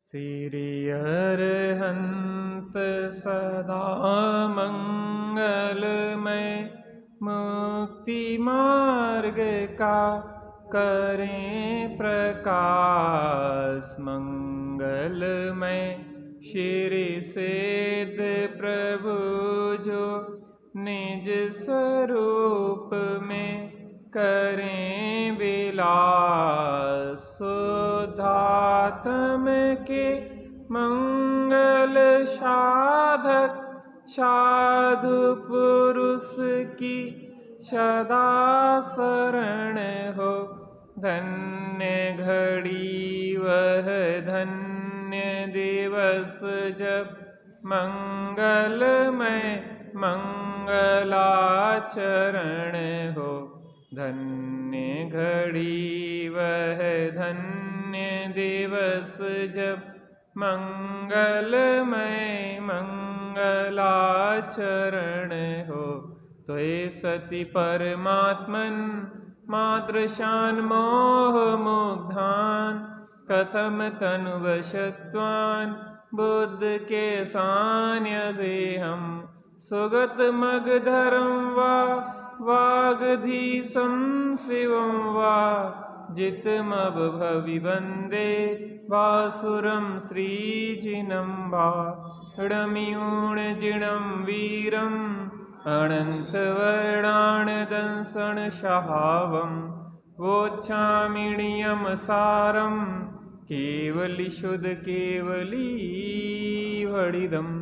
श्री अरहंत सदा मंगलमय, मुक्ति मार्ग का करें प्रकाश मंगलमय। श्री सिद्ध प्रभु जो निज स्वरूप में करें विलास, शुद्धात्म के मंगल साधक साधु पुरुष की सदा शरण हो। धन्य घड़ी वह धन्य दिवस जब मंगलमय मंगलाचरण हो। धन्य घड़ी वह धन्य दिवस जब मंगलमय मंगलाचरण हो। त्वये सति परमात्मन मातृशान मोह मुग्धान, कथम तनुवशत्वान बुद्ध के सान्य से हम। सुगत मगधरं वा वागधीशं शिवं वा, जितमवभवि वासुरं श्रीजिनं वा। णमियूणजिणं वीरम् अनन्तवर्णानदंसनशहावं, वोच्छामिणीयं सारं केवली शुद्ध केवली वडिदम्।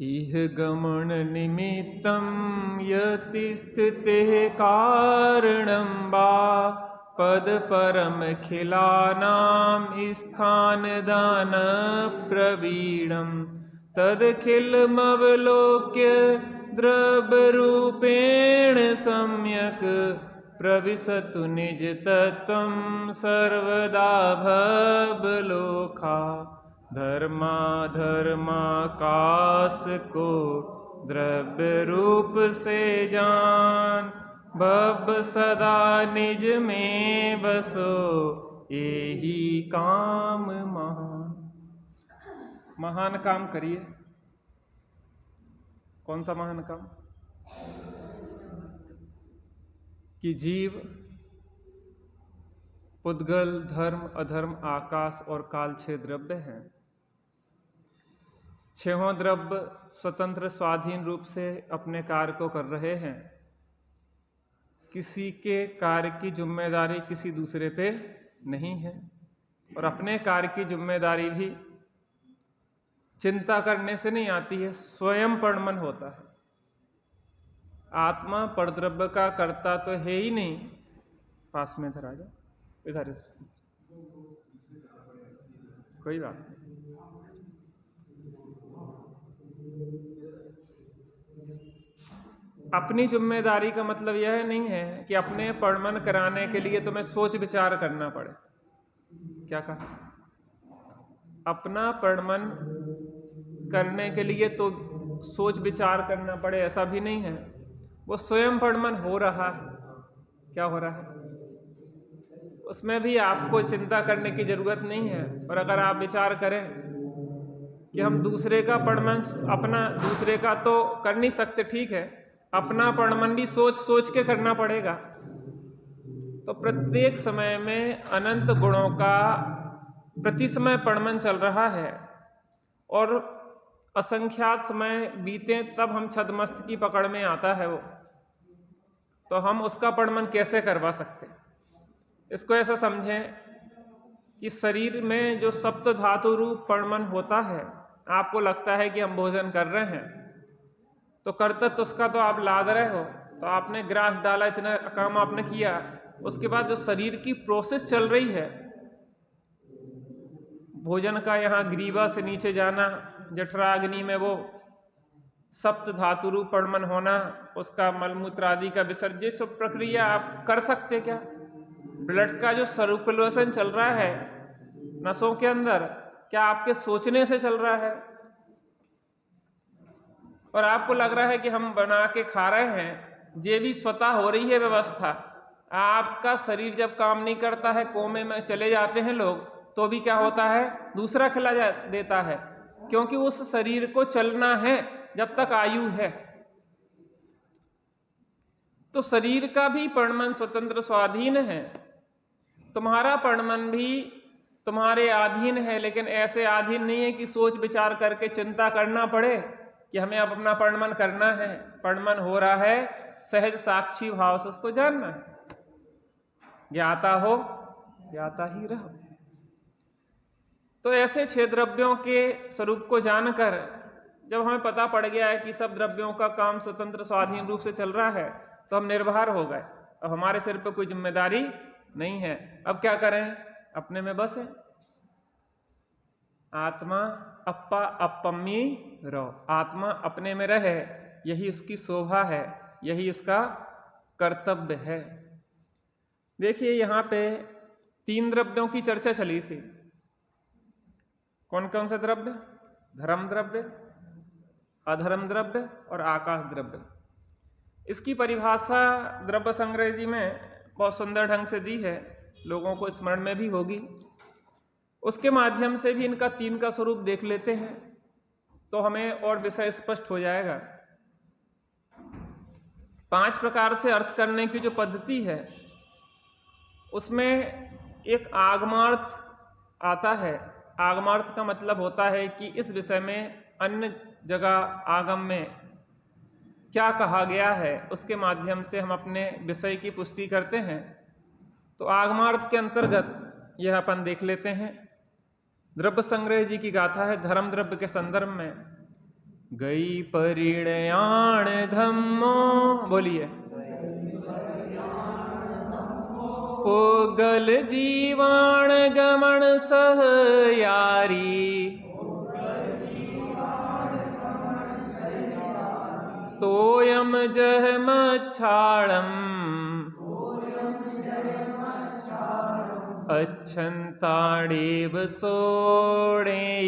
इह गमन निमित्तं यतिस्थितेः कारणं वा, पद परम खिलानां स्थानदान प्रवीणम्। तदखिलमवलोक्य द्रव्यरूपेण सम्यक्, प्रविशतु निज तत्त्वं सर्वदा भवलोका। धर्माधर्माकाश को द्रव्य रूप से जान, भव सदा निज में बसो यही काम महान। महान काम करिए। कौन सा महान काम? कि जीव पुद्गल धर्म अधर्म आकाश और काल 6 द्रव्य हैं। 6 द्रव्य स्वतंत्र स्वाधीन रूप से अपने कार्य को कर रहे हैं। किसी के कार्य की जिम्मेदारी किसी दूसरे पे नहीं है, और अपने कार्य की जिम्मेदारी भी चिंता करने से नहीं आती है, स्वयं परमन होता है। आत्मा परद्रव्य का कर्ता तो है ही नहीं। पास में इधर आ जाओ, इधर कोई बात नहीं। अपनी जिम्मेदारी का मतलब यह नहीं है कि अपने परमन कराने के लिए तुम्हें सोच विचार करना पड़े। क्या कहा? अपना परमन करने के लिए तो सोच विचार करना पड़े, ऐसा भी नहीं है। वो स्वयं परमन हो रहा है। क्या हो रहा है? उसमें भी आपको चिंता करने की जरूरत नहीं है। और अगर आप विचार करें कि हम दूसरे का परमन, अपना दूसरे का तो कर नहीं सकते, ठीक है, अपना परमन भी सोच सोच के करना पड़ेगा। तो प्रत्येक समय में अनंत गुणों का प्रति समय परमन चल रहा है, और असंख्यात समय बीते तब हम छद्मस्त की पकड़ में आता है वो। तो हम उसका परमन कैसे करवा सकते? इसको ऐसा समझें कि शरीर में जो सप्त धातु रूप परमन होता है, आपको लगता है कि हम भोजन कर रहे हैं, तो कर्तव्य उसका तो आप लाद रहे हो, तो आपने ग्रास डाला, इतना काम आपने किया। उसके बाद जो शरीर की प्रोसेस चल रही है, भोजन का यहाँ ग्रीवा से नीचे जाना, जठराग्नि में वो सप्त धातु रूप परमन होना, उसका मलमूत्र आदि का विसर्जन, सब प्रक्रिया आप कर सकते क्या? ब्लड का जो सर्कुलेशन चल रहा है नसों के अंदर, क्या आपके सोचने से चल रहा है? और आपको लग रहा है कि हम बना के खा रहे हैं, ये भी स्वतः हो रही है व्यवस्था। आपका शरीर जब काम नहीं करता है, कोमे में चले जाते हैं लोग, तो भी क्या होता है, दूसरा खिला देता है, क्योंकि उस शरीर को चलना है जब तक आयु है। तो शरीर का भी प्रणमन स्वतंत्र स्वाधीन है, तुम्हारा प्रणमन भी तुम्हारे अधीन है, लेकिन ऐसे अधीन नहीं है कि सोच विचार करके चिंता करना पड़े कि हमें अब अपना प्रणमन करना है। प्रणमन हो रहा है, सहज साक्षी भाव से उसको जानना है। ज्ञाता हो ज्ञाता ही रहो। तो ऐसे 6 द्रव्यों के स्वरूप को जानकर जब हमें पता पड़ गया है कि सब द्रव्यों का काम स्वतंत्र स्वाधीन रूप से चल रहा है, तो हम निर्भर हो गए। अब हमारे सिर पर कोई जिम्मेदारी नहीं है। अब क्या करें, अपने में बस है। आत्मा अप्पा अपम्मी रहो, आत्मा अपने में रहे, यही उसकी शोभा है, यही उसका कर्तव्य है। देखिए यहाँ पे 3 द्रव्यों की चर्चा चली थी। कौन कौन से द्रव्य? धर्म द्रव्य, अधर्म द्रव्य और आकाश द्रव्य। इसकी परिभाषा द्रव्य संग्रह जी में बहुत सुंदर ढंग से दी है, लोगों को स्मरण में भी होगी। उसके माध्यम से भी इनका 3 का स्वरूप देख लेते हैं तो हमें और विषय स्पष्ट हो जाएगा। 5 प्रकार से अर्थ करने की जो पद्धति है, उसमें एक आगमार्थ आता है। आगमार्थ का मतलब होता है कि इस विषय में अन्य जगह आगम में क्या कहा गया है, उसके माध्यम से हम अपने विषय की पुष्टि करते हैं। तो आगमार्थ के अंतर्गत यह अपन देख लेते हैं। द्रव्य संग्रह जी की गाथा है धर्म द्रव्य के संदर्भ में। गई परिणयाण धम्मो, बोलिए, पुगल जीवाण गमन सह यारी, तोयम जह मच्छाड़म अच्छंताड़ेव सोड़ेई।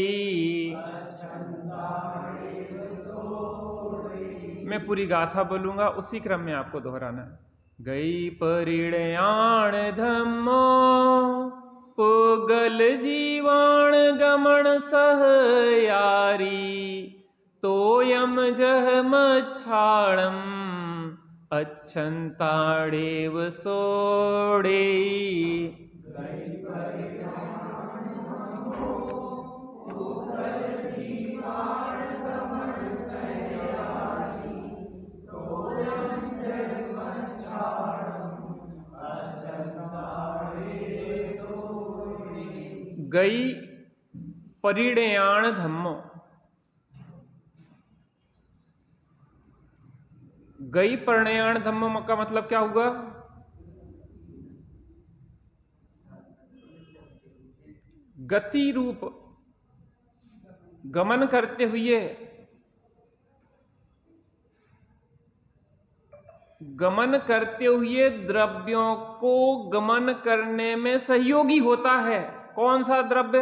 मैं पूरी गाथा बोलूंगा, उसी क्रम में आपको दोहराना है। गई परिणयाण धम्मो पुगल जीवाण गमन सह यारी, तोयम जह मच्छाड़म अच्छंताड़ेव सोड़ेई। गई परिणयाण धम्मो, गई परिणयाण धम्मो का मतलब क्या हुआ? गति रूप गमन करते हुए, गमन करते हुए द्रव्यों को गमन करने में सहयोगी होता है। कौन सा द्रव्य?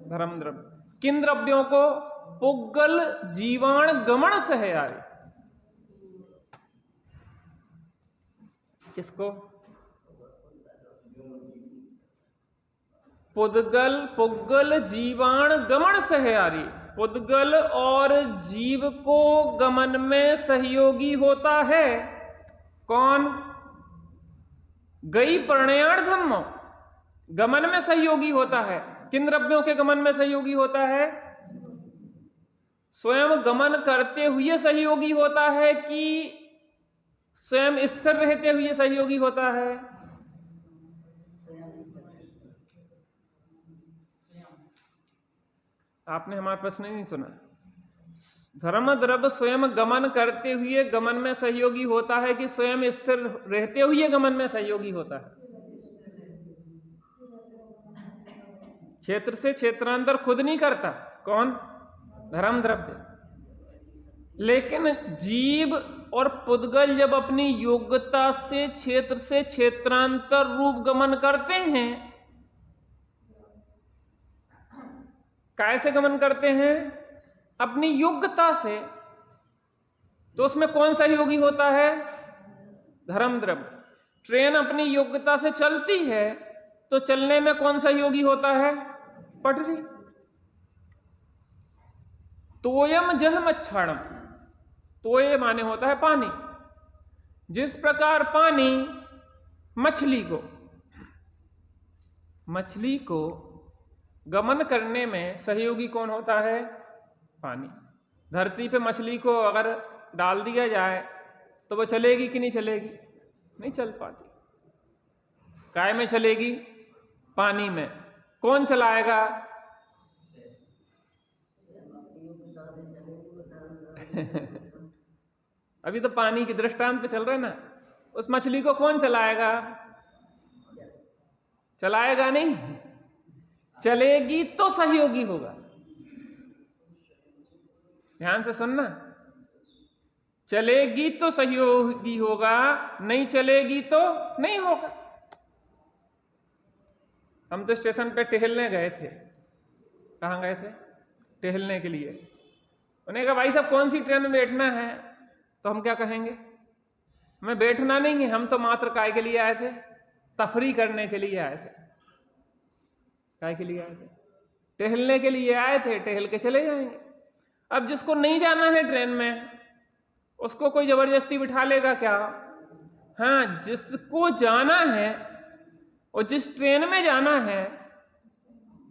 धर्म द्रव्य। किन द्रव्यों को? पुगल जीवाण गमन सह यारी। किसको? पुद्गल, पुद्गल जीवाण गमन सहयारी। पुद्गल और जीव को गमन में सहयोगी होता है कौन? गई परिणयाण धम्मो, गमन में सहयोगी होता है। किन द्रव्यों के गमन में सहयोगी होता है? स्वयं गमन करते हुए सहयोगी होता है कि स्वयं स्थिर रहते हुए सहयोगी होता है? आपने हमारा प्रश्न नहीं सुना। धर्म द्रव्य स्वयं गमन करते हुए गमन में सहयोगी होता है कि स्वयं स्थिर रहते हुए गमन में सहयोगी होता है? क्षेत्र से क्षेत्रांतर खुद नहीं करता। कौन? धर्म द्रव्य। लेकिन जीव और पुद्गल जब अपनी योग्यता से क्षेत्रांतर रूप गमन करते हैं, कैसे गमन करते हैं? अपनी योग्यता से। तो उसमें कौन सहयोगी होता है? धर्म द्रव्य। ट्रेन अपनी योग्यता से चलती है तो चलने में कौन सा योगी होता है? पटरी। तोयम जह मच्छाड़म, तोय माने होता है पानी। जिस प्रकार पानी मछली को गमन करने में सहयोगी कौन होता है? पानी। धरती पे मछली को अगर डाल दिया जाए तो वो चलेगी कि नहीं चलेगी? नहीं चल पाती। काय में चलेगी? पानी में। कौन चलाएगा? अभी तो पानी की दृष्टांत पे चल रहे ना। उस मछली को कौन चलाएगा? चलाएगा नहीं, चलेगी तो सहयोगी होगा। ध्यान से सुनना, चलेगी तो सहयोगी होगा, नहीं चलेगी तो नहीं होगा। हम तो स्टेशन पे टहलने गए थे। कहाँ गए थे? टहलने के लिए। उन्हें कहा भाई साहब कौन सी ट्रेन में बैठना है? तो हम क्या कहेंगे? हमें बैठना नहीं है, हम तो मात्र काय के लिए आए थे? तफरी करने के लिए आए थे। काय के लिए आए थे? टहलने के लिए आए थे, टहल के चले जाएंगे। अब जिसको नहीं जाना है ट्रेन में, उसको कोई जबरदस्ती बिठा लेगा क्या? हाँ, जिसको जाना है और जिस ट्रेन में जाना है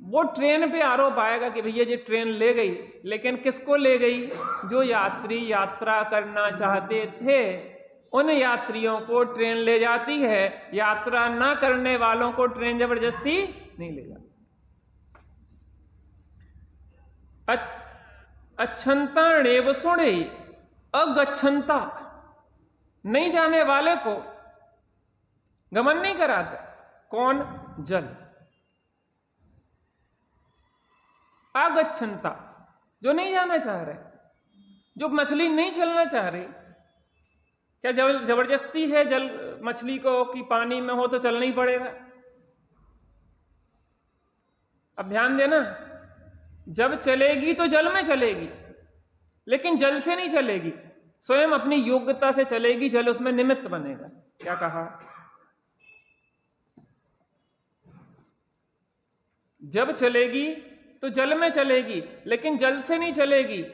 वो ट्रेन पे आरोप आएगा कि भैया ये ट्रेन ले गई, लेकिन किसको ले गई? जो यात्री यात्रा करना चाहते थे उन यात्रियों को ट्रेन ले जाती है, यात्रा ना करने वालों को ट्रेन जबरदस्ती नहीं ले जाती। अच्छंता णेव सोड़े, अगच्छंता नहीं जाने वाले को गमन नहीं कराते। कौन? जल। अगच्छंता जो नहीं जाना चाह रहे, जो मछली नहीं चलना चाह रही। क्या जबरदस्ती है जल मछली को कि पानी में हो तो चलना ही पड़ेगा? अब ध्यान देना, जब चलेगी तो जल में चलेगी, लेकिन जल से नहीं चलेगी, स्वयं अपनी योग्यता से चलेगी। जल उसमें निमित्त बनेगा। क्या कहा? जब चलेगी तो जल में चलेगी, लेकिन जल से नहीं चलेगी।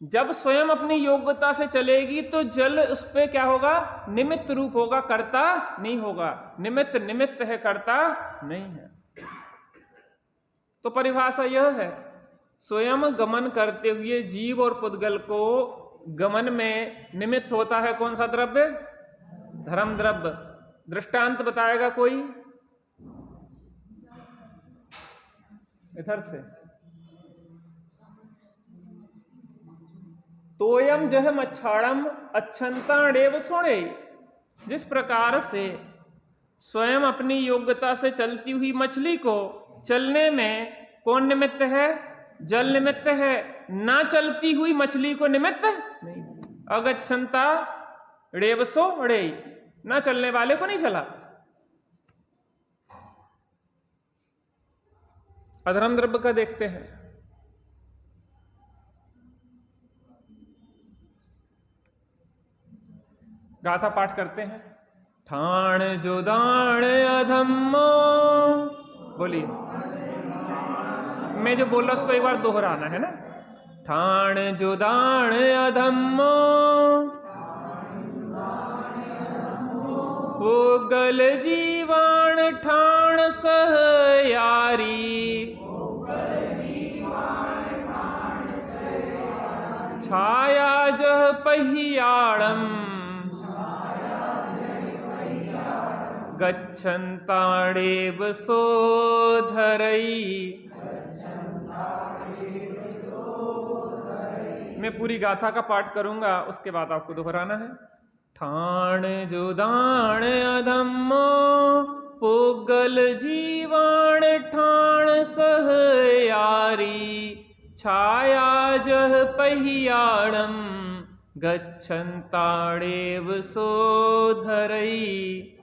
जब स्वयं अपनी योग्यता से चलेगी तो जल उस पे क्या होगा? निमित्त रूप होगा, कर्ता नहीं होगा। निमित्त निमित्त है, कर्ता नहीं है। तो परिभाषा यह है, स्वयं गमन करते हुए जीव और पुद्गल को गमन में निमित्त होता है कौन सा द्रव्य? धर्म द्रव्य। दृष्टांत बताएगा कोई? इधर से। तोयम जह मच्छाड़म अच्छंताणेव सोड़े। जिस प्रकार से स्वयं अपनी योग्यता से चलती हुई मछली को चलने में कौन निमित्त है? जल निमित्त है। ना चलती हुई मछली को निमित्त नहीं। अगच्छंता णेवसो णे, ना चलने वाले को नहीं चला। अधर्म द्रव्य का देखते हैं। गाथा पाठ करते हैं। ठाण जो दाण अधम्मो, बोलिए। मैं जो बोल रहा उसको एक बार दोहराना है ना। ठाण जो दाण अधम्मो, पुद्गल जीवाण ठाण सह यारी। छाया जह पहियाणम, गच्छन्ताणेव सोधरई। मैं पूरी गाथा का पाठ करूंगा, उसके बाद आपको दोहराना है। ठाण जो दाण अधम्मो, पुद्गल जीवाण ठाण सह यारी। छाया जह पहियाणम, गच्छन्ताणेव सोधरई।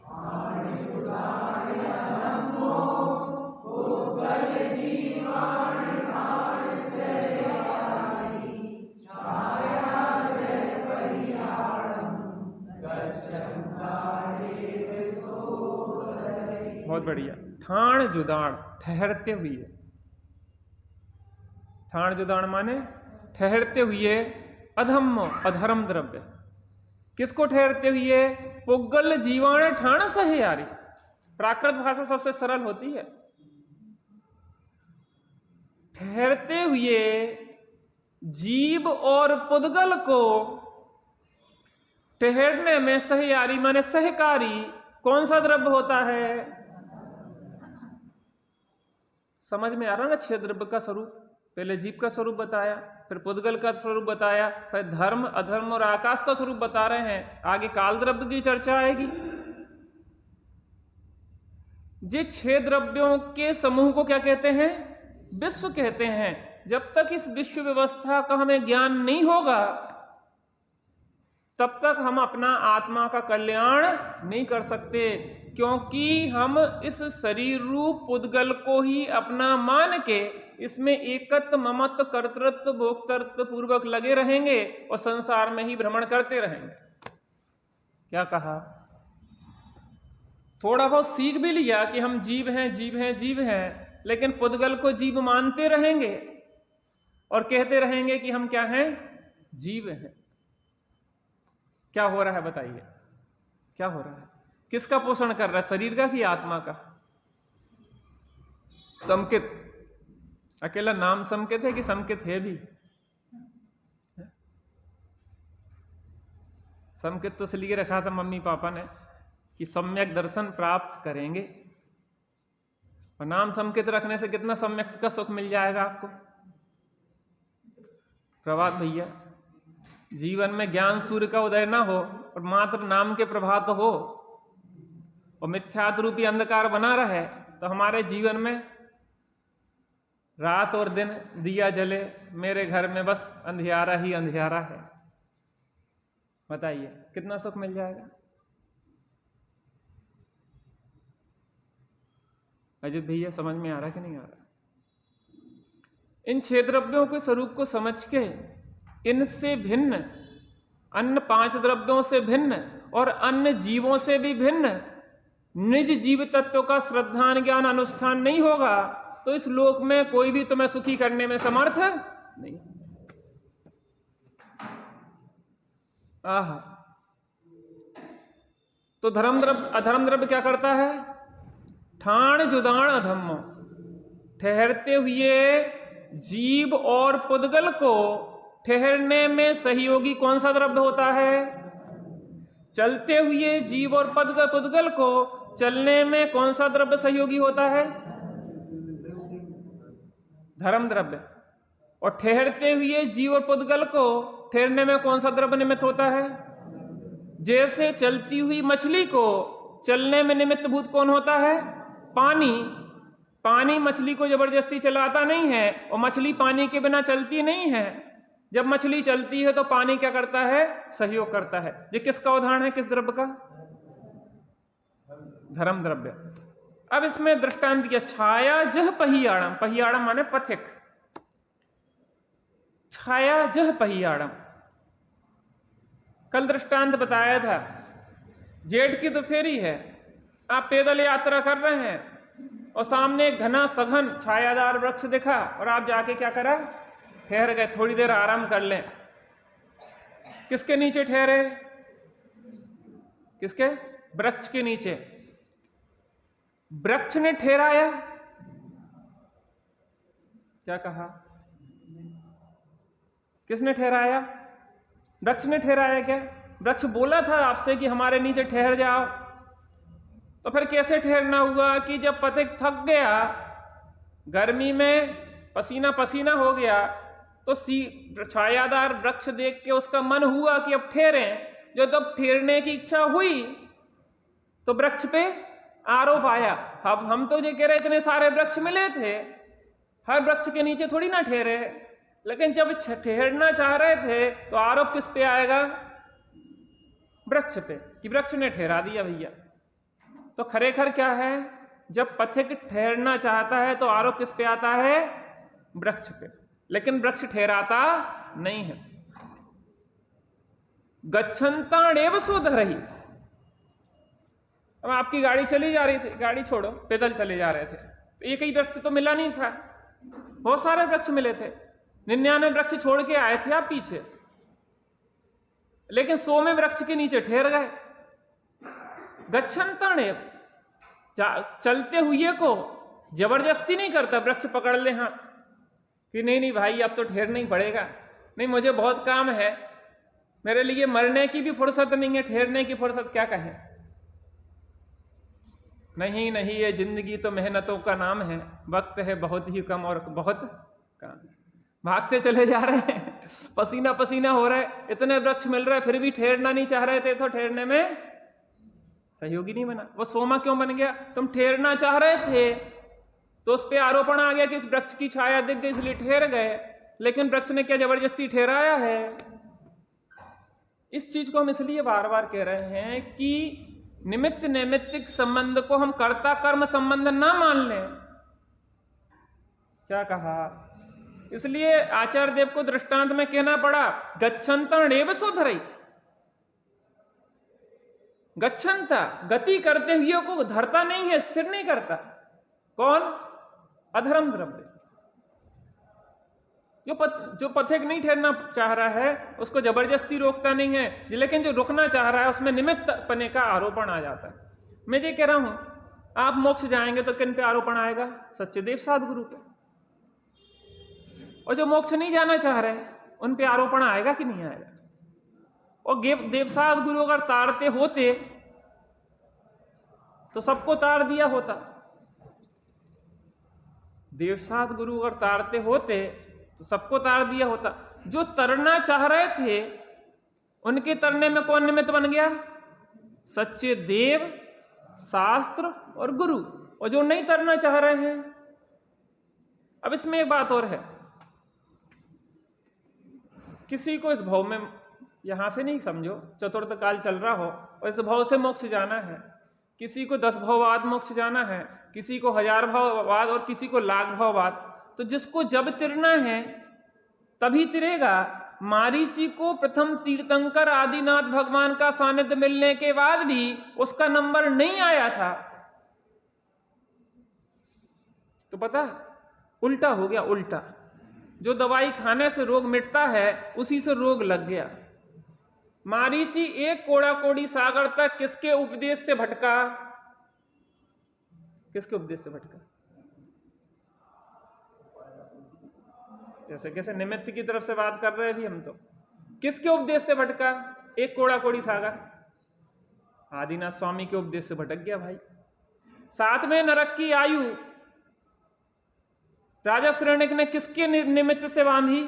बढ़िया। ठाण जुदाण, ठहरते हुए। ठाण जुदाण माने ठहरते हुए। अधम्म, अधर्म द्रव्य। किसको ठहरते हुए? पुग्गल जीवाण ठाण सहियारी। प्राकृत भाषा सबसे सरल होती है। ठहरते हुए जीव और पुद्गल को ठहरने में सहियारी माने सहकारी कौन सा द्रव्य होता है? समझ में आ रहा ना? 6 द्रव्य का स्वरूप। पहले जीव का स्वरूप बताया, फिर पुद्गल का स्वरूप बताया, फिर धर्म, अधर्म और आकाश का स्वरूप बता रहे हैं। आगे काल द्रव्य की चर्चा आएगी। ये 6 द्रव्यों के समूह को क्या कहते हैं? विश्व कहते हैं। जब तक इस विश्व व्यवस्था का हमें ज्ञान नहीं होगा तब तक हम अपना आत्मा का कल्याण नहीं कर सकते, क्योंकि हम इस शरीर रूप पुद्गल को ही अपना मान के इसमें एकत्व, ममत्व, कर्तृत्व, भोक्तृत्व पूर्वक लगे रहेंगे और संसार में ही भ्रमण करते रहेंगे। क्या कहा? थोड़ा बहुत सीख भी लिया कि हम जीव हैं, जीव हैं, जीव हैं, लेकिन पुद्गल को जीव मानते रहेंगे और कहते रहेंगे कि हम क्या हैं? जीव हैं। क्या हो रहा है बताइए? क्या हो रहा है? किसका पोषण कर रहा है? शरीर का कि आत्मा का? समकित। अकेला नाम समकित है कि समकित है भी? समकित तो इसलिए रखा था मम्मी पापा ने कि सम्यक दर्शन प्राप्त करेंगे, और नाम समकित रखने से कितना सम्यक का सुख मिल जाएगा आपको। प्रभात भैया, जीवन में ज्ञान सूर्य का उदय ना हो और मात्र नाम के प्रभात हो और मिथ्यात्व रूपी अंधकार बना रहे तो हमारे जीवन में रात और दिन दिया जले, मेरे घर में बस अंधियारा ही अंधियारा है। बताइए कितना सुख मिल जाएगा? अजित भैया समझ में आ रहा कि नहीं आ रहा? इन 6 द्रव्यों के स्वरूप को समझ के इनसे भिन्न, अन्य 5 द्रव्यों से भिन्न और अन्य जीवों से भी भिन्न निज जीव तत्व का श्रद्धान ज्ञान अनुष्ठान नहीं होगा तो इस लोक में कोई भी तुम्हें सुखी करने में समर्थ नहीं। आहा, तो धर्म द्रव्य, अधर्म द्रव्य क्या करता है? ठाण जुदाण अधम्म, ठहरते हुए जीव और पुद्गल को ठहरने में सहयोगी कौन सा द्रव्य होता है? चलते हुए जीव और पुद्गल को चलने में कौन सा द्रव्य सहयोगी होता है? धर्म द्रव्य। और ठहरते हुए जीव और पुद्गल को ठहरने में कौन सा द्रव्य निमित्त होता है? जैसे चलती हुई मछली को चलने में निमित्त भूत कौन होता है? पानी। पानी मछली को जबरदस्ती चलाता नहीं है और मछली पानी के बिना चलती नहीं है। जब मछली चलती है तो पानी क्या करता है? सहयोग करता है। ये किसका उदाहरण है? किस द्रव्य का? धर्म द्रव्य। अब इसमें दृष्टांत दिया, छाया जह पहियाड़म। पहियाड़म माने पथिक। छाया जह पहियाड़म। कल दृष्टांत बताया था, जेठ की दोपहरी है, आप पैदल यात्रा कर रहे हैं और सामने एक घना सघन छायादार वृक्ष दिखा और आप जाके क्या करा? ठहर गए, थोड़ी देर आराम कर लें। किसके नीचे ठहरे? किसके? वृक्ष के नीचे। वृक्ष ने ठहराया? क्या कहा? किसने ठहराया? वृक्ष ने ठहराया क्या? वृक्ष बोला था आपसे कि हमारे नीचे ठहर जाओ, तो फिर कैसे ठहरना हुआ कि जब पथिक थक गया, गर्मी में पसीना पसीना हो गया, तो छायादार वृक्ष देख के उसका मन हुआ कि अब ठहरे। जो तब ठहरने की इच्छा हुई तो वृक्ष पे आरोप आया। अब हम तो ये कह रहे इतने सारे वृक्ष मिले थे, हर वृक्ष के नीचे थोड़ी ना ठहरे, लेकिन जब ठहरना चाह रहे थे तो आरोप किस पे आएगा? वृक्ष पे, कि वृक्ष ने ठहरा दिया भैया। तो खरेखर क्या है? जब पथिक ठहरना चाहता है तो आरोप किस पे आता है? वृक्ष पे, लेकिन वृक्ष ठहराता नहीं है। गच्छन्ताणेव सुधरहि। अब आपकी गाड़ी चली जा रही थी, गाड़ी छोड़ो, पैदल चले जा रहे थे, तो एक ही वृक्ष तो मिला नहीं था, बहुत सारे वृक्ष मिले थे। 99 वृक्ष छोड़ के आए थे आप पीछे, लेकिन 100वें वृक्ष के नीचे ठहर गए। गच्छन्तमेव, चलते हुए को जबरदस्ती नहीं करता वृक्ष पकड़ ले हाथ कि नहीं नहीं भाई अब तो ठहरना ही पड़ेगा, नहीं मुझे बहुत काम है, मेरे लिए मरने की भी फुर्सत नहीं है, ठहरने की फुर्सत क्या कहें। नहीं नहीं, ये जिंदगी तो मेहनतों का नाम है, वक्त है बहुत ही कम और बहुत काम। भागते चले जा रहे हैं, पसीना पसीना हो रहा है, इतने वृक्ष मिल रहे फिर भी ठहरना नहीं चाह रहे थे, तो ठहरने में सहयोगी नहीं बना। वो सोमा क्यों बन गया? तुम ठहरना चाह रहे थे तो उस पर आरोपण आ गया कि इस वृक्ष की छाया दिख गई इसलिए ठहर गए, लेकिन वृक्ष ने क्या जबरदस्ती ठहराया है? इस चीज को हम इसलिए बार बार कह रहे हैं कि निमित्त नैमित्तिक संबंध को हम कर्ता कर्म संबंध ना मान लें। क्या कहा? इसलिए आचार्य देव को दृष्टांत में कहना पड़ा, गच्छन्तमेव सुधरई। गच्छन्ता, गति करते हुए को धरता नहीं है, स्थिर नहीं करता। कौन? अधर्म द्रव्य। जो पथिक नहीं ठहरना चाह रहा है उसको जबरदस्ती रोकता नहीं है, लेकिन जो रुकना चाह रहा है उसमें निमित्त पने का आरोपण आ जाता है। मैं ये कह रहा हूं, आप मोक्ष जाएंगे तो किन पे आरोपण आएगा? सच्चे देव साधुगुरु पे। और जो मोक्ष नहीं जाना चाह रहे उन पे आरोपण आएगा कि नहीं आएगा? और देवसाद गुरु अगर तारते होते तो सबको तार दिया होता। देवसाद गुरु अगर तारते होते तो सबको तार दिया होता। जो तरना चाह रहे थे उनके तरने में कौन निमित्त बन गया? सच्चे देव, शास्त्र और गुरु। और जो नहीं तरना चाह रहे हैं, अब इसमें एक बात और है, किसी को इस भव में, यहां से नहीं समझो चतुर्थ काल चल रहा हो और इस भव से मोक्ष जाना है, किसी को 10 भव बाद मोक्ष जाना है, किसी को 1000 भव बाद और किसी को लाख भव बाद, तो जिसको जब तिरना है तभी तिरेगा। मारीची को प्रथम तीर्थंकर आदिनाथ भगवान का सानिध्य मिलने के बाद भी उसका नंबर नहीं आया था, तो पता उल्टा हो गया। उल्टा, जो दवाई खाने से रोग मिटता है उसी से रोग लग गया। मारीची एक कोड़ा कोड़ी सागर तक किसके उपदेश से भटका? किसके उपदेश से भटका? जैसे कैसे निमित्त की तरफ से बात कर रहे हैं भी हम, तो किसके उपदेश से भटका? एक कोड़ा कोड़ी सागर आदिनाथ स्वामी के उपदेश से भटक गया भाई। साथ में नरक की आयु राजा श्रेणिक ने किसके निमित्त से बांधी?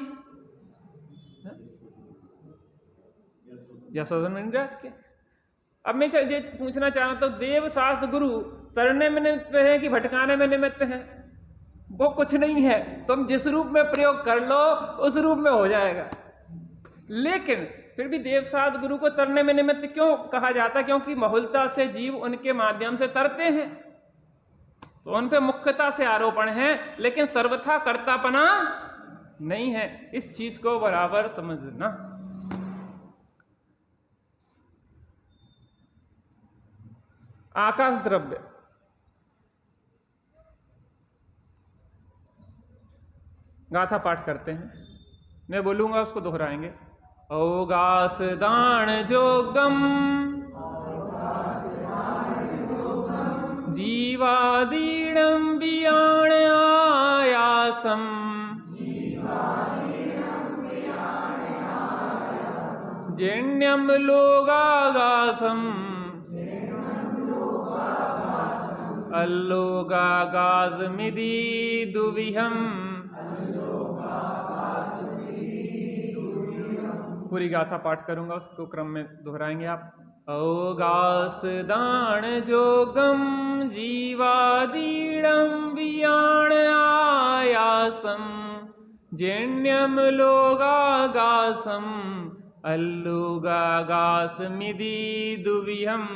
यशोधन राज के। अब मैं ये पूछना चाहता हूं, देव शास्त्र गुरु तरने में निमित्त है कि भटकाने में निमित्त है? वो कुछ नहीं है, तुम जिस रूप में प्रयोग कर लो उस रूप में हो जाएगा। लेकिन फिर भी देवसाद गुरु को तरने में निमित्त क्यों कहा जाता? क्योंकि बहुलता से जीव उनके माध्यम से तरते हैं, तो उन पे मुख्यता से आरोपण है, लेकिन सर्वथा कर्तापना नहीं है। इस चीज को बराबर समझना। आकाश द्रव्य, गाथा पाठ करते हैं, मैं बोलूंगा उसको दोहराएंगे। औगास दान जोगम जीवादीणं वियाण आयासम जन्यम लोगागासम अल्लोगागासमिति दुविहम। पूरी गाथा पाठ करूंगा, उसको क्रम में दोहराएंगे आप। औगास दान जोगम जीवादीणं वियाण आयासम जन्यम लोगागासम अल्लोगागासमिति दुविहम।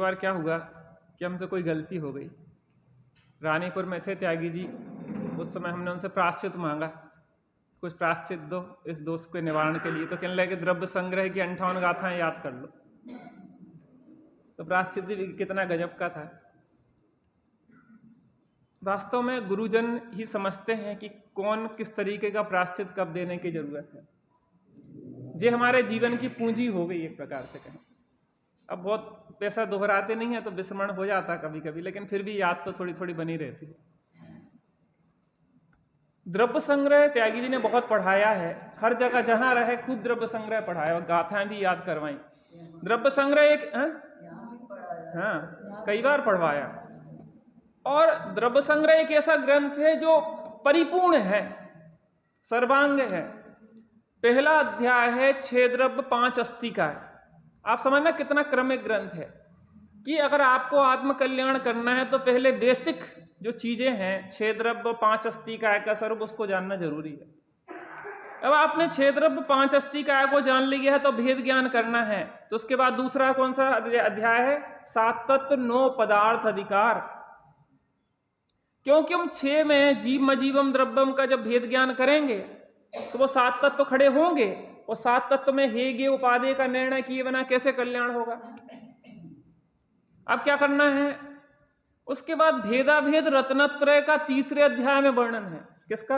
बार क्या हुआ कि हमसे कोई गलती हो गई। रानीपुर में थे त्यागी जी, उस समय हमने उनसे प्रायश्चित मांगा, कुछ प्रायश्चित दो इस दोष के निवारण के लिए। तो कहने लगे द्रव्य संग्रह की 58 गाथाएं याद कर लो। तो प्रायश्चित भी कितना गजब का था। वास्तव में गुरुजन ही समझते हैं कि कौन किस तरीके का प्रायश्चित कब देने की जरूरत है। ये हमारे जीवन की पूंजी हो गई एक प्रकार से कहें। अब बहुत पैसा दोहराते नहीं है तो विस्मरण हो जाता कभी कभी, लेकिन फिर भी याद तो थोड़ी थोड़ी बनी रहती है। द्रव्य संग्रह त्यागी जी ने बहुत पढ़ाया है, हर जगह जहां रहे खूब द्रव्य संग्रह पढ़ाया और गाथाएं भी याद करवाई। द्रव्य संग्रह एक कई बार पढ़वाया। और द्रव्य संग्रह एक ऐसा ग्रंथ है जो परिपूर्ण है, सर्वांग है। पहला अध्याय है 6 द्रव्य 5 अस्थि का है। आप समझना कितना क्रमिक ग्रंथ है कि अगर आपको आत्मकल्याण करना है तो पहले बेसिक जो चीजें हैं 6 द्रव्य 5 अस्थि काय का स्वरूप, उसको जानना जरूरी है। अब आपने 6 द्रव्य 5 अस्थि काय को जान लिया है तो भेद ज्ञान करना है। तो उसके बाद दूसरा कौन सा अध्याय है? 7 तत्व 9 पदार्थ अधिकार। क्योंकि हम 6 में जीव जीवम द्रव्यम का जब भेद ज्ञान करेंगे तो वो 7 तत्व तो खड़े होंगे, और 7 तत्व में हे गे उपादेय का निर्णय किए बिना कैसे कल्याण होगा। अब क्या करना है? उसके बाद भेदाभेद रत्नत्रय का तीसरे अध्याय में वर्णन है। किसका?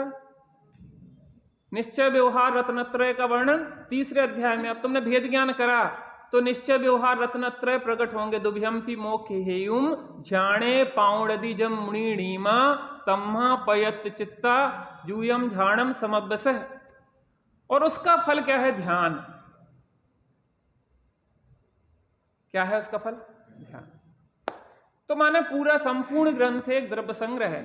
निश्चय व्यवहार रत्नत्रय का वर्णन तीसरे अध्याय में। अब तुमने भेद ज्ञान करा तो निश्चय व्यवहार रत्नत्रय प्रकट होंगे। दुभ्यंपि मोक्ष हेयुम झाणे पाउणदिजम मुनिणीमा तम्हा पयत चित्ता यूयम झाणम समभ्यसः। और उसका फल क्या है? ध्यान। क्या है उसका फल? ध्यान। तो माने पूरा संपूर्ण ग्रंथ एक द्रव्य संग्रह है।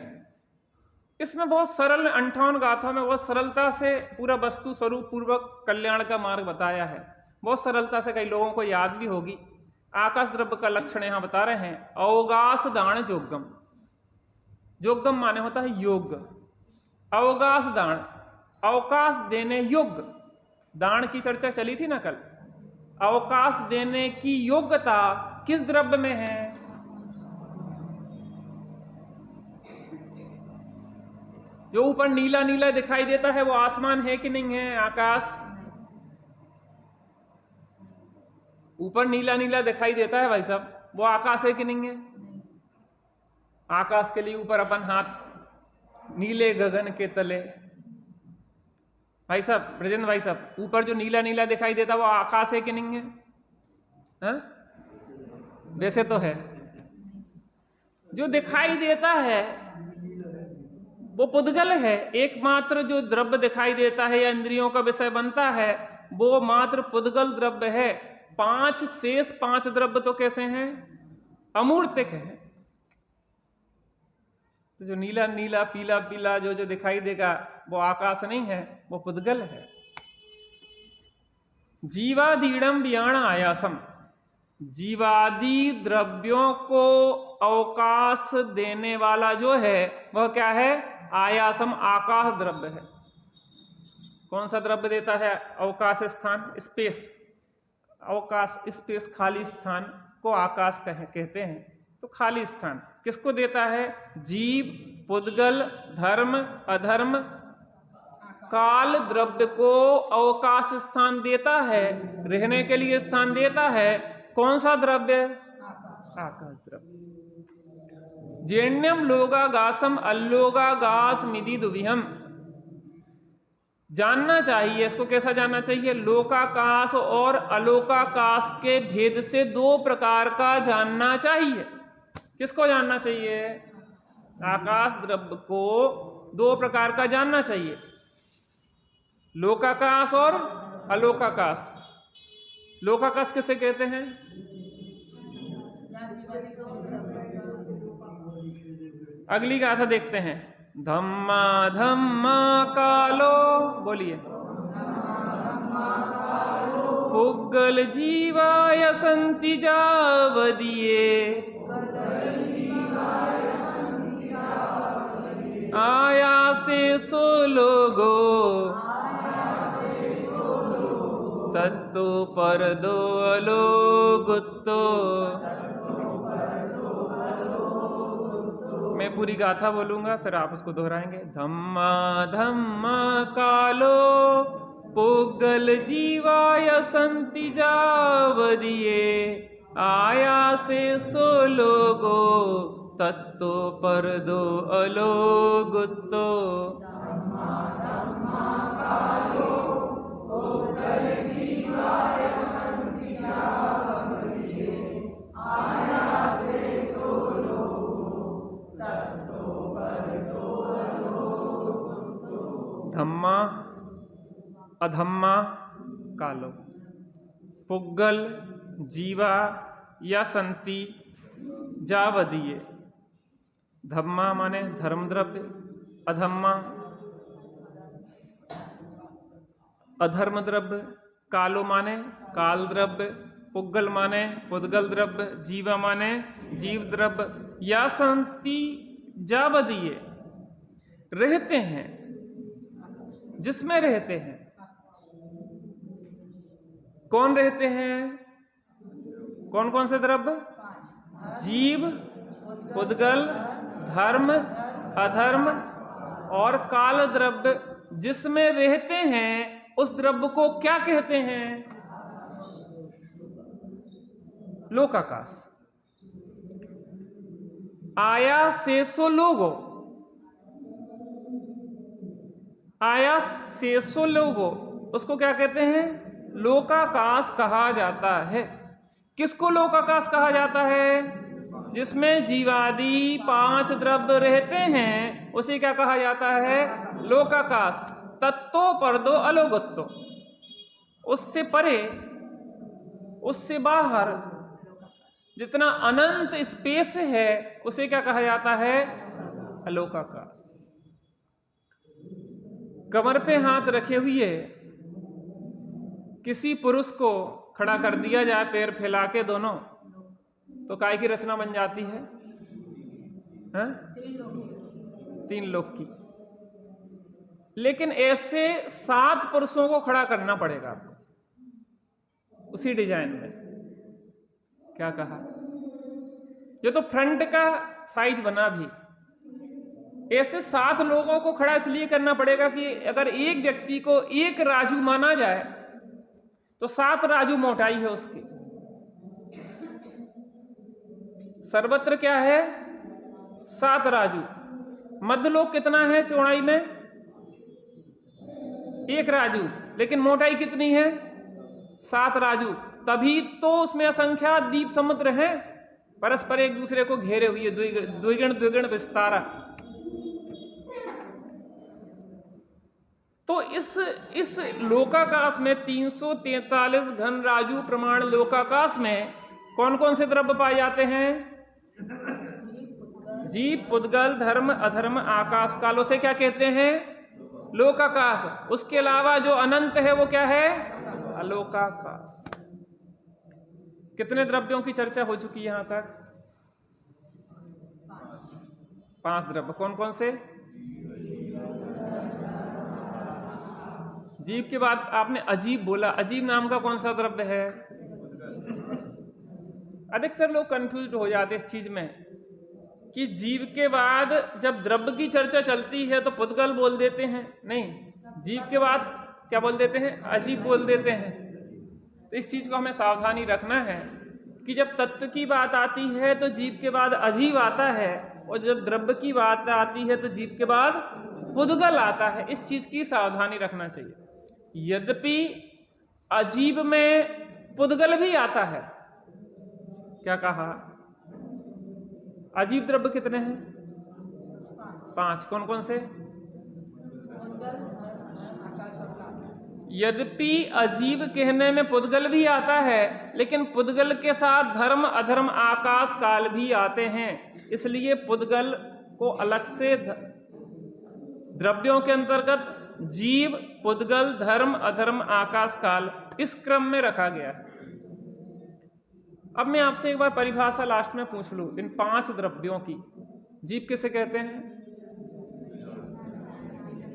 इसमें बहुत सरल 58 गाथाओं में बहुत सरलता से पूरा वस्तु स्वरूप पूर्वक कल्याण का मार्ग बताया है। बहुत सरलता से कई लोगों को याद भी होगी। आकाश द्रव्य का लक्षण यहां बता रहे हैं। अवगास दान जोगम। जोगम माने होता है योग। अवगास दान, अवकाश देने योग्य। दान की चर्चा चली थी ना कल। अवकाश देने की योग्यता किस द्रव्य में है? जो ऊपर नीला नीला दिखाई देता है वो आसमान है कि नहीं है? आकाश। ऊपर नीला नीला दिखाई देता है भाई साहब, वो आकाश है कि नहीं है? आकाश के लिए ऊपर अपन हाथ, नीले गगन के तले। भाई साहब, ब्रजेंद्र भाई साहब, ऊपर जो नीला नीला दिखाई देता वो आकाश है कि नहीं है? हा? वैसे तो है। जो दिखाई देता है वो पुद्गल है। एकमात्र जो द्रव्य दिखाई देता है या इंद्रियों का विषय बनता है वो मात्र पुद्गल द्रव्य है। 5 शेष 5 द्रव्य तो कैसे हैं? अमूर्तिक है। तो जो नीला नीला पीला पीला जो जो दिखाई देगा वो आकाश नहीं है, वो पुद्गल है। जीवादीड़म व्याण आयासम। जीवादि द्रव्यों को अवकाश देने वाला जो है वह क्या है? आयासम, आकाश द्रव्य है। कौन सा द्रव्य देता है अवकाश स्थान? स्पेस। अवकाश, स्पेस, खाली स्थान को आकाश कहते हैं। तो खाली स्थान किसको देता है? जीव, पुद्गल, धर्म, अधर्म, काल द्रव्य को अवकाश स्थान देता है, रहने के लिए स्थान देता है। कौन सा द्रव्य? आकाश द्रव्य। जेण्यम लोगागासम अल्लोगागास मिदि दुविहम। जानना चाहिए इसको। कैसा जानना चाहिए? लोकाकाश और अलोकाकाश के भेद से 2 प्रकार का जानना चाहिए। किसको जानना चाहिए? आकाश द्रव्य को 2 प्रकार का जानना चाहिए, लोकाकाश और अलोकाकाश। लोकाकाश किसे कहते हैं? अगली गाथा देखते हैं। धम्मा धम्मा कालो, बोलिए। पुग्गल जीवाय संति जावदिये आयासे सो लोगो तत्तो पर दो अलोगुत्तो मैं पूरी गाथा बोलूंगा, फिर आप उसको दोहराएंगे। धम्मा धम्मा कालो पुग्गल जीवाय संति जावदिये, आया से सो लोगो तत्तो पर दो अलोगुत्तो। धम्मा अधम्मा कालो, पुग्गल जीवा या संति जावदीये। धम्मा माने धर्म द्रव्य, अधम्मा अधर्म द्रव्य, कालो माने काल द्रव्य, पुग्गल माने पुद्गल द्रव्य, जीवा माने जीव द्रव्य, या संति जावदीये रहते हैं, जिसमें रहते हैं। कौन रहते हैं? कौन कौन से द्रव्य? जीव, पुद्गल, धर्म, अधर्म और काल द्रव्य जिसमें रहते हैं, उस द्रव्य को क्या कहते हैं? लोकाकाश। आया शेषो लोगो, आया शेषो लोगो, उसको क्या कहते हैं? लोकाकाश कहा जाता है। किसको लोकाकाश कहा जाता है? जिसमें जीवादि 5 द्रव्य रहते हैं, उसे क्या कहा जाता है? लोकाकाश। तत्तो पर दो अलोगत्तो, उससे परे, उससे बाहर जितना अनंत स्पेस है, उसे क्या कहा जाता है? अलोकाकाश। कमर पे हाथ रखे हुए किसी पुरुष को खड़ा कर दिया जाए, पैर फैला के दोनों, तो काय की रचना बन जाती है? 3 लोक की। लेकिन ऐसे 7 पुरुषों को खड़ा करना पड़ेगा आपको उसी डिजाइन में। क्या कहा? ये तो फ्रंट का साइज बना भी, ऐसे 7 लोगों को खड़ा इसलिए करना पड़ेगा कि अगर एक व्यक्ति को एक राजू माना जाए तो 7 राजू मोटाई है उसकी। सर्वत्र क्या है? 7 राजू। मध्यलोक कितना है चौड़ाई में? 1 राजू, लेकिन मोटाई कितनी है? 7 राजू। तभी तो उसमें असंख्या द्वीप समुद्र हैं, परस्पर एक दूसरे को घेरे हुए, द्विगुण विस्तारा। तो इस लोकाकाश में 343 घन राजू प्रमाण लोकाकाश में कौन कौन से द्रव्य पाए जाते हैं? जीव, पुद्गल, धर्म, अधर्म, आकाश, कालों से क्या कहते हैं? लोकाकाश। उसके अलावा जो अनंत है वो क्या है? अलोकाकाश। कितने द्रव्यों की चर्चा हो चुकी है यहां तक? 5 द्रव्य। कौन कौन से? जीव के बाद आपने अजीब बोला। अजीब नाम का कौन सा द्रव्य है? अधिकतर लोग कंफ्यूज हो जाते इस चीज में कि जीव के बाद जब द्रव्य की चर्चा चलती है तो पुद्गल बोल देते हैं। नहीं, जीव के बाद क्या बोल देते हैं? अजीब बोल देते हैं। तो इस चीज को हमें सावधानी रखना है कि जब तत्व की बात आती है तो जीव के बाद अजीब आता है, और जब द्रव्य की बात आती है तो जीव के बाद पुद्गल आता है। इस चीज की सावधानी रखना चाहिए। यद्यपि अजीब में पुद्गल भी आता है। क्या कहा? अजीब द्रव्य कितने हैं? 5। कौन कौन से? यद्यपि अजीब कहने में पुद्गल भी आता है, लेकिन पुद्गल के साथ धर्म, अधर्म, आकाश, काल भी आते हैं। इसलिए पुद्गल को अलग से द्रव्यों के अंतर्गत जीव, पुद्गल, धर्म, अधर्म, आकाश, काल इस क्रम में रखा गया है। अब मैं आपसे एक बार परिभाषा लास्ट में पूछ लूं इन 5 द्रव्यों की। जीव किसे कहते हैं?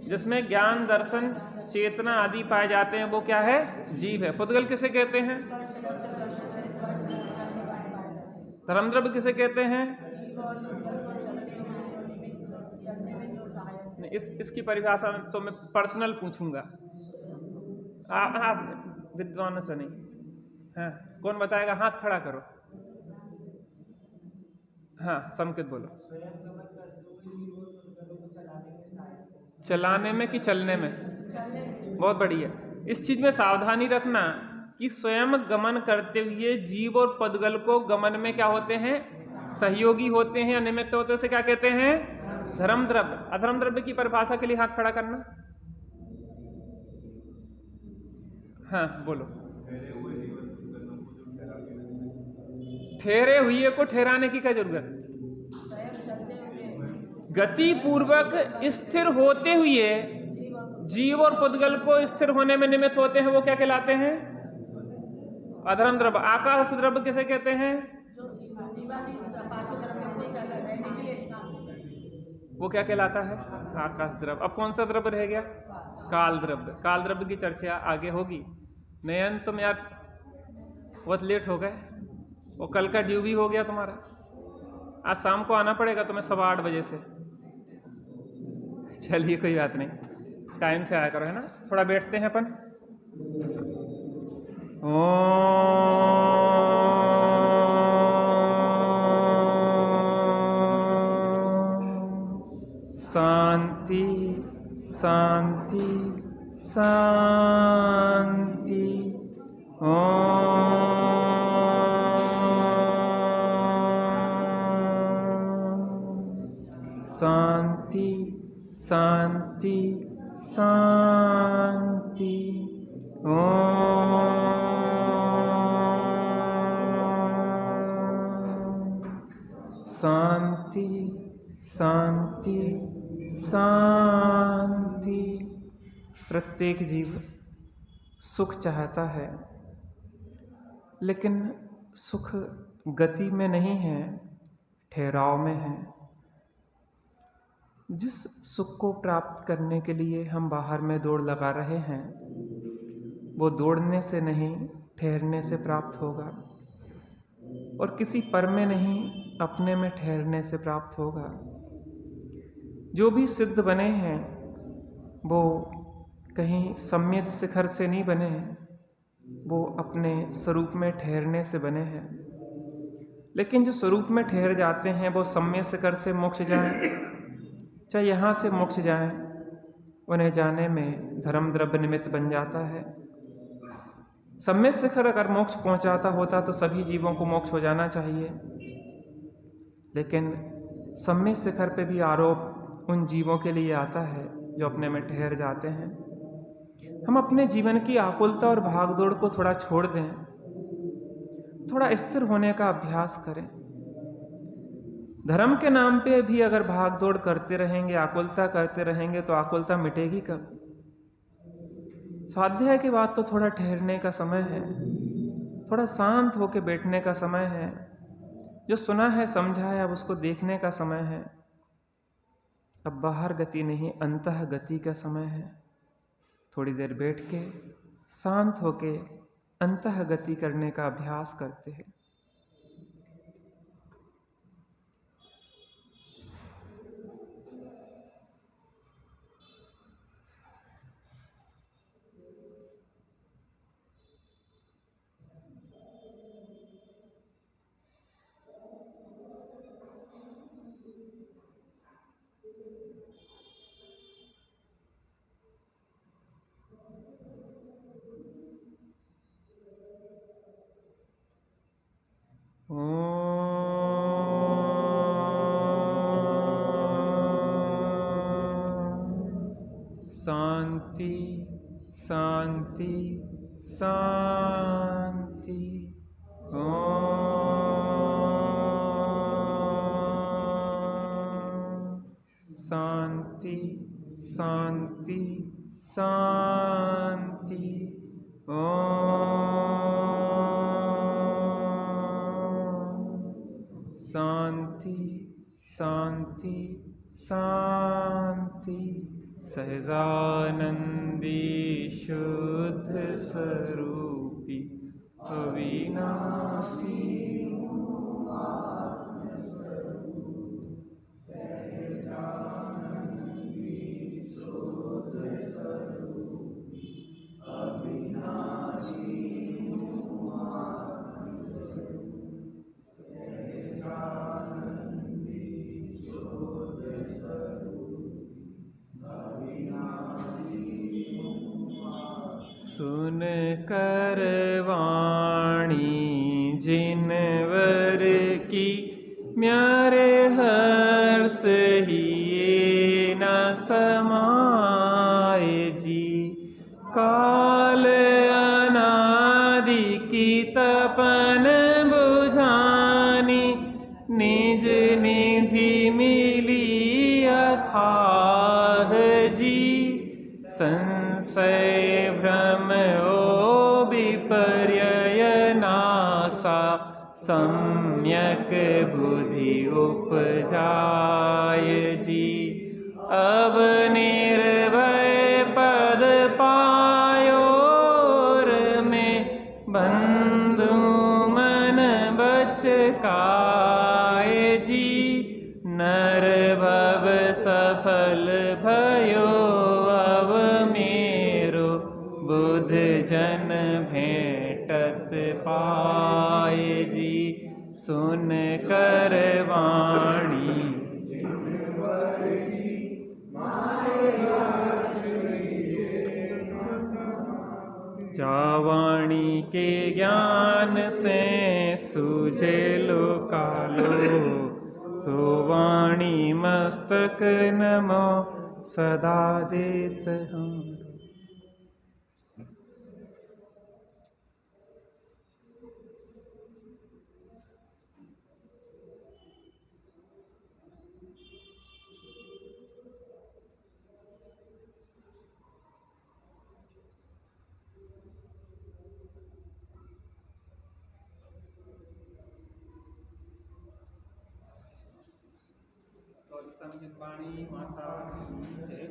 जिसमें ज्ञान, दर्शन, चेतना आदि पाए जाते हैं, वो क्या है? जीव है। पुद्गल किसे कहते हैं? धर्म द्रव्य किसे कहते हैं? इसकी परिभाषा में तो मैं पर्सनल पूछूंगा, आप विद्वानों से नहीं। हाँ, कौन बताएगा? हाथ खड़ा करो। हाँ, संकेत बोलो। चलाने में कि चलने में? बहुत बढ़िया। इस चीज में सावधानी रखना कि स्वयं गमन करते हुए जीव और पदगल को गमन में क्या होते हैं? सहयोगी होते हैं, अनिमित्त होते हैं। उसे क्या कहते हैं? धर्म द्रव्य। अधर्म द्रव्य की परिभाषा के लिए हाथ खड़ा करना। हाँ बोलो। ठहरे हुए को ठहराने की क्या जरूरत? गति पूर्वक स्थिर होते हुए जीव और पुद्गल को स्थिर होने में निमित्त होते हैं, वो क्या कहलाते हैं? अधर्म द्रव्य। आकाश द्रव्य किसे कहते हैं? वो क्या कहलाता है? आकाश द्रव्य। अब कौन सा द्रव्य रह गया? काल द्रव्य। काल द्रव्य की चर्चा आगे होगी। नयन तुम यार बहुत लेट हो गए, वो कल का ड्यू भी हो गया तुम्हारा। आज शाम को आना पड़ेगा तुम्हें 8:15 बजे से। चलिए कोई बात नहीं, टाइम से आया करो, है ना। थोड़ा बैठते हैं अपन। शांति शांति शांति। शांति शांति शांति। शांति शांति शांति। प्रत्येक जीव सुख चाहता है, लेकिन सुख गति में नहीं है, ठहराव में है। जिस सुख को प्राप्त करने के लिए हम बाहर में दौड़ लगा रहे हैं, वो दौड़ने से नहीं, ठहरने से प्राप्त होगा, और किसी पर में नहीं, अपने में ठहरने से प्राप्त होगा। जो भी सिद्ध बने हैं वो कहीं सम्यक शिखर से नहीं बने हैं, वो अपने स्वरूप में ठहरने से बने हैं। लेकिन जो स्वरूप में ठहर जाते हैं वो सम्यक शिखर से मोक्ष जाएं, चाहे यहाँ से मोक्ष जाएं, उन्हें जाने में धर्म द्रव्य निमित्त बन जाता है। सम्यक शिखर अगर मोक्ष पहुँचाता होता तो सभी जीवों को मोक्ष हो जाना चाहिए, लेकिन सम्यक शिखर पे भी आरोप उन जीवों के लिए आता है जो अपने में ठहर जाते हैं। हम अपने जीवन की आकुलता और भागदौड़ को थोड़ा छोड़ दें, थोड़ा स्थिर होने का अभ्यास करें। धर्म के नाम पे भी अगर भागदौड़ करते रहेंगे, आकुलता करते रहेंगे, तो आकुलता मिटेगी कब? स्वाध्याय के बाद तो थोड़ा ठहरने का समय है, थोड़ा शांत होकर बैठने का समय है। जो सुना है समझा है, अब उसको देखने का समय है। अब बाहर गति नहीं, अंतः गति का समय है। थोड़ी देर बैठ के शांत होके अंतः गति करने का अभ्यास करते हैं। शांति शांति शांति। शांति शांति शांति। शांति शांति शांति। सहजानंदी शुद्ध स्वरूपी अविनाशी सुन कर वाणी जिनवर की म्यारे हर्ष ही न समाए जी। काल अनादि की तपन बुझानी निज निधि मिली अथाह जी। संशय भ्रम ओ विपर्यय नासा सम्यक बुद्धि उपजाय जी। अब निर्भय पद पायोर में बंधु मन बचकाय जी। नर भव सफल भयो अब मेरो बुध जन भेंटत पाए जी। सुन कर वाणी जावाणी के ज्ञान से सूझे लो कालो। सो वाणी मस्तक नमो सदा देत हूँ। तो संहित वाणी माता की जय।